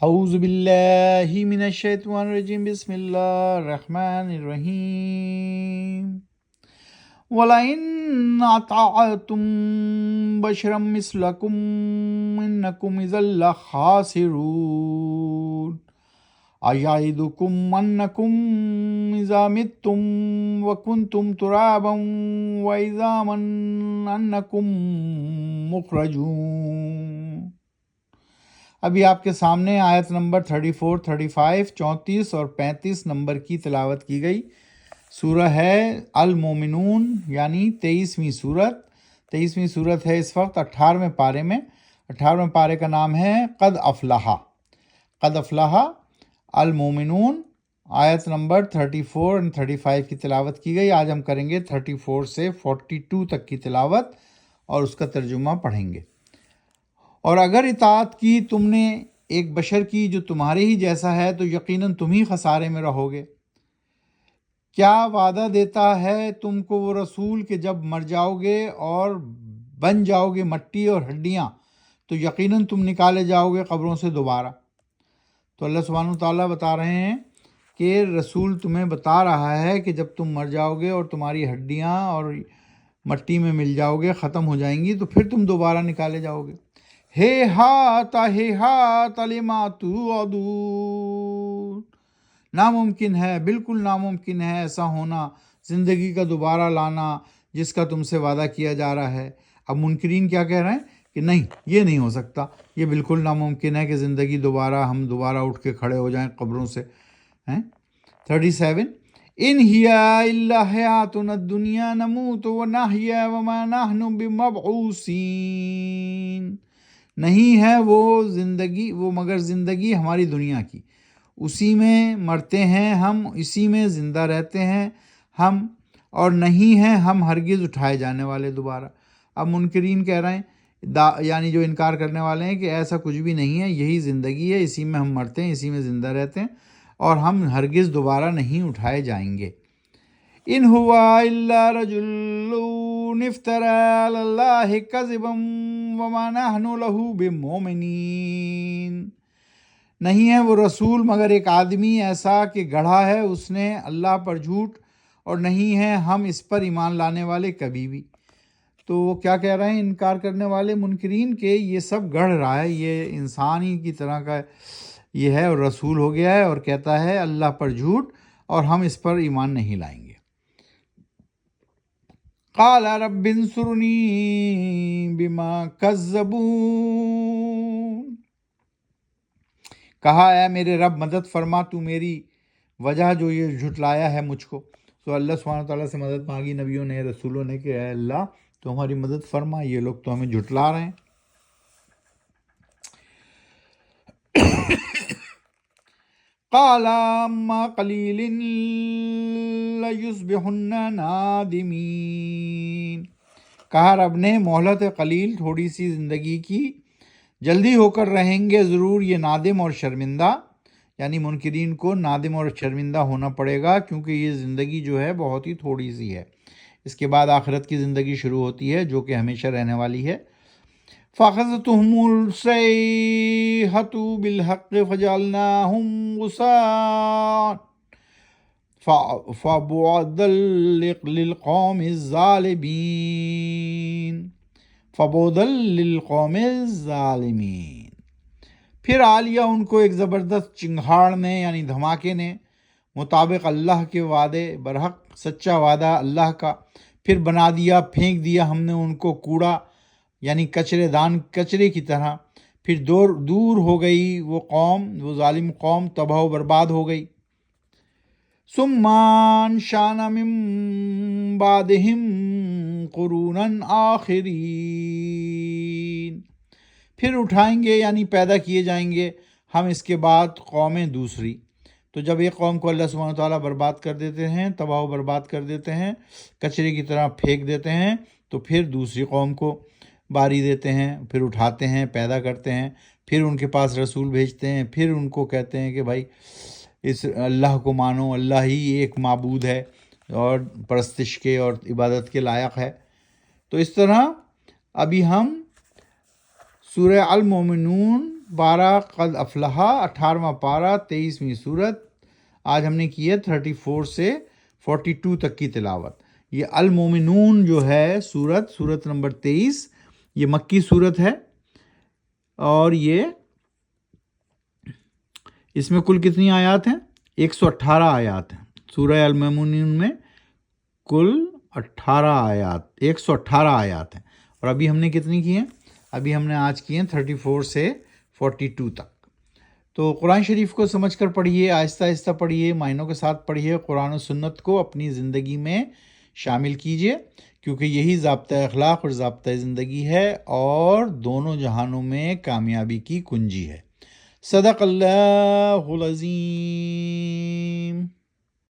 اعوذ باللہ من الشیطان الرجیم بسم اللہ الرحمن الرحیم وَلَئِنْ أَطَعْتُمْ بَشَرًا مِثْلَكُمْ إِنَّكُمْ إِذًا لَخَاسِرُونَ أَيَعِدُكُمْ أَنَّكُمْ إِذَا مِتُّمْ وَكُنْتُمْ تُرَابًا وَعِظَامًا أَنَّكُمْ مُخْرَجُونَ۔ ابھی آپ کے سامنے آیت نمبر 34، 35، 34 اور 35 نمبر کی تلاوت کی گئی۔ سورہ ہے المومنون یعنی 23ویں سورت۔ 23ویں سورت ہے اس وقت 18ویں پارے میں۔ 18ویں پارے کا نام ہے قد افلح۔ قد افلح المومنون۔ آیت نمبر 34 اور 35 کی تلاوت کی گئی۔ آج ہم کریں گے 34 سے 42 تک کی تلاوت اور اس کا ترجمہ پڑھیں گے۔ اور اگر اطاعت کی تم نے ایک بشر کی جو تمہارے ہی جیسا ہے تو یقیناً تم ہی خسارے میں رہو گے۔ کیا وعدہ دیتا ہے تم کو وہ رسول کہ جب مر جاؤ گے اور بن جاؤ گے مٹی اور ہڈیاں تو یقیناً تم نکالے جاؤ گے قبروں سے دوبارہ۔ تو اللہ سبحانہ تعالیٰ بتا رہے ہیں کہ رسول تمہیں بتا رہا ہے کہ جب تم مر جاؤ گے اور تمہاری ہڈیاں اور مٹی میں مل جاؤ گے، ختم ہو جائیں گی، تو پھر تم دوبارہ نکالے جاؤ گے۔ ہیہات لما توعدون، ناممکن ہے، بالکل ناممکن ہے ایسا ہونا، زندگی کا دوبارہ لانا جس کا تم سے وعدہ کیا جا رہا ہے۔ اب منکرین کیا کہہ رہے ہیں کہ نہیں، یہ نہیں ہو سکتا، یہ بالکل ناممکن ہے کہ زندگی ہم دوبارہ اٹھ کے کھڑے ہو جائیں قبروں سے۔ 37 ان ہی الا حیاتنا الدنیا نموت ونحیا وما نحن بمبعوثین، نہیں ہے وہ مگر زندگی ہماری دنیا کی، اسی میں مرتے ہیں ہم، اسی میں زندہ رہتے ہیں ہم، اور نہیں ہیں ہم ہرگز اٹھائے جانے والے دوبارہ۔ اب منکرین کہہ رہے ہیں یعنی جو انکار کرنے والے ہیں کہ ایسا کچھ بھی نہیں ہے، یہی زندگی ہے، اسی میں ہم مرتے ہیں، اسی میں زندہ رہتے ہیں اور ہم ہرگز دوبارہ نہیں اٹھائے جائیں گے۔ ان ہوا الا رجل افترى على الله كذبا وما نحن له بمؤمنين، نہیں ہے وہ رسول مگر ایک آدمی ایسا کہ گڑھا ہے اس نے اللہ پر جھوٹ، اور نہیں ہے ہم اس پر ایمان لانے والے کبھی بھی۔ تو وہ کیا کہہ رہے ہیں انکار کرنے والے منکرین کہ یہ سب گڑھ رہا ہے، یہ انسان ہی کی طرح کا یہ ہے اور رسول ہو گیا ہے اور کہتا ہے اللہ پر جھوٹ، اور ہم اس پر ایمان نہیں لائیں گے۔ قال رب انصرنی بما کذبون، کہا اے میرے رب مدد فرما تو میری وجہ جو یہ جھٹلایا ہے مجھ کو۔ تو اللہ سبحانہ تعالیٰ سے مدد مانگی نبیوں نے، رسولوں نے کہ اے اللہ تو ہماری مدد فرما، یہ لوگ تو ہمیں جھٹلا رہے ہیں۔ قال اما قلیل لیصبحن نادمین، کہا رب نے مہلت قلیل، تھوڑی سی زندگی کی، جلدی ہو کر رہیں گے ضرور یہ نادم اور شرمندہ، یعنی منکرین کو نادم اور شرمندہ ہونا پڑے گا کیونکہ یہ زندگی جو ہے بہت ہی تھوڑی سی ہے۔ اس کے بعد آخرت کی زندگی شروع ہوتی ہے جو کہ ہمیشہ رہنے والی ہے۔ فَأَخَذَتْهُمُ الصَّيْحَةُ بِالْحَقِّ فَجَعَلْنَاهُمْ غُثَاءً فَبُعْدًا لِلْقَوْمِ الظَّالِمِينَ، فَبُعْدًا لِلْقَوْمِ الظَّالِمِينَ، پھر آ لیا ان کو ایک زبردست چنگھاڑ نے یعنی دھماکے نے، مطابق اللہ کے وعدے، برحق سچا وعدہ اللہ کا، پھر بنا دیا، پھینک دیا ہم نے ان کو کوڑا یعنی کچرے دان، کچرے کی طرح، پھر دور ہو گئی وہ قوم، وہ ظالم قوم تباہ و برباد ہو گئی۔ ثم انشأنا من بعدهم قرونا آخرین، پھر اٹھائیں گے یعنی پیدا کیے جائیں گے ہم اس کے بعد قومیں دوسری۔ تو جب ایک قوم کو اللہ سبحانہ تعالیٰ برباد کر دیتے ہیں، تباہ و برباد کر دیتے ہیں، کچرے کی طرح پھینک دیتے ہیں، تو پھر دوسری قوم کو باری دیتے ہیں، پھر اٹھاتے ہیں، پیدا کرتے ہیں، پھر ان کے پاس رسول بھیجتے ہیں، پھر ان کو کہتے ہیں کہ بھائی اس اللہ کو مانو، اللہ ہی ایک معبود ہے اور پرستش کے اور عبادت کے لائق ہے۔ تو اس طرح ابھی ہم سورہ المومنون پارہ قد افلحا، 18واں پارہ 23ویں سورت. آج ہم نے کی ہے 34 سے 42 تک کی تلاوت. یہ المومنون جو ہے سورت نمبر 23، یہ مکی سورت ہے، اور یہ اس میں کل کتنی آیات ہیں؟ 118 آیات ہیں. سورہ المومنون میں کل 118 آیات ہیں. اور ابھی ہم نے کتنی کی ہیں؟ ابھی ہم نے آج کی ہیں 34 سے 42 تک. تو قرآن شریف کو سمجھ کر پڑھیے، آہستہ آہستہ پڑھیے، معنوں کے ساتھ پڑھیے. قرآن و سنت کو اپنی زندگی میں شامل کیجیے، کیونکہ یہی ضابطۂ اخلاق اور ضابطۂ زندگی ہے، اور دونوں جہانوں میں کامیابی کی کنجی ہے. صدق اللہ العظیم.